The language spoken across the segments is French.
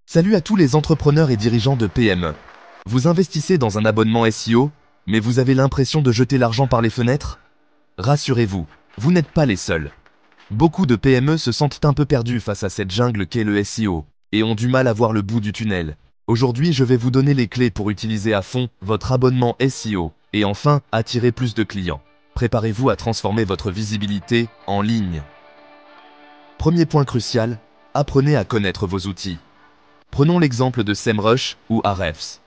Salut à tous les entrepreneurs et dirigeants de PME. Vous investissez dans un abonnement SEO, mais vous avez l'impression de jeter l'argent par les fenêtres? Rassurez-vous, vous n'êtes pas les seuls. Beaucoup de PME se sentent un peu perdus face à cette jungle qu'est le SEO, et ont du mal à voir le bout du tunnel. Aujourd'hui, je vais vous donner les clés pour utiliser à fond votre abonnement SEO, et enfin attirer plus de clients. Préparez-vous à transformer votre visibilité en ligne. Premier point crucial, apprenez à connaître vos outils. Prenons l'exemple de SEMrush ou Ahrefs.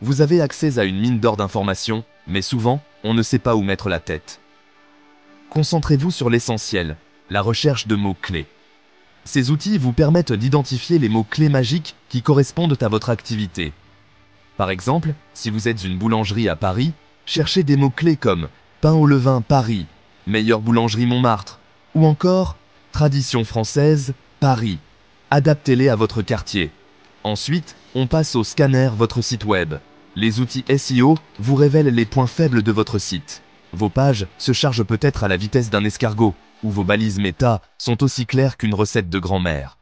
Vous avez accès à une mine d'or d'informations, mais souvent, on ne sait pas où mettre la tête. Concentrez-vous sur l'essentiel, la recherche de mots-clés. Ces outils vous permettent d'identifier les mots-clés magiques qui correspondent à votre activité. Par exemple, si vous êtes une boulangerie à Paris, cherchez des mots-clés comme « pain au levain Paris »,« meilleure boulangerie Montmartre » ou encore « tradition française Paris ». Adaptez-les à votre quartier. Ensuite, on passe au scanner votre site web. Les outils SEO vous révèlent les points faibles de votre site. Vos pages se chargent peut-être à la vitesse d'un escargot, ou vos balises méta sont aussi claires qu'une recette de grand-mère.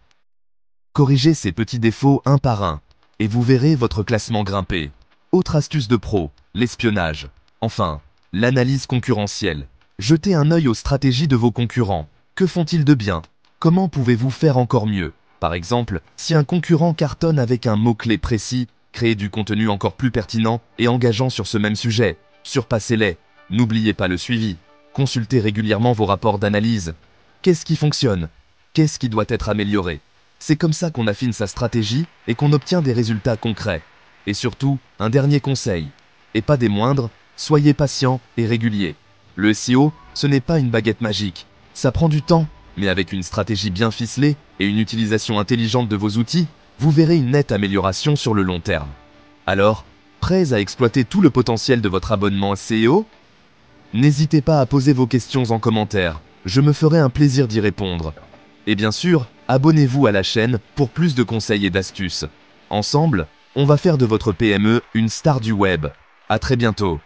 Corrigez ces petits défauts un par un, et vous verrez votre classement grimper. Autre astuce de pro, l'espionnage. Enfin, l'analyse concurrentielle. Jetez un œil aux stratégies de vos concurrents. Que font-ils de bien? Comment pouvez-vous faire encore mieux? Par exemple, si un concurrent cartonne avec un mot-clé précis, créez du contenu encore plus pertinent et engageant sur ce même sujet. Surpassez-les. N'oubliez pas le suivi. Consultez régulièrement vos rapports d'analyse. Qu'est-ce qui fonctionne? Qu'est-ce qui doit être amélioré? C'est comme ça qu'on affine sa stratégie et qu'on obtient des résultats concrets. Et surtout, un dernier conseil, et pas des moindres, soyez patient et régulier. Le SEO, ce n'est pas une baguette magique. Ça prend du temps, mais avec une stratégie bien ficelée et une utilisation intelligente de vos outils, vous verrez une nette amélioration sur le long terme. Alors, prêts à exploiter tout le potentiel de votre abonnement SEO? N'hésitez pas à poser vos questions en commentaire, je me ferai un plaisir d'y répondre. Et bien sûr, abonnez-vous à la chaîne pour plus de conseils et d'astuces. Ensemble, on va faire de votre PME une star du web. À très bientôt.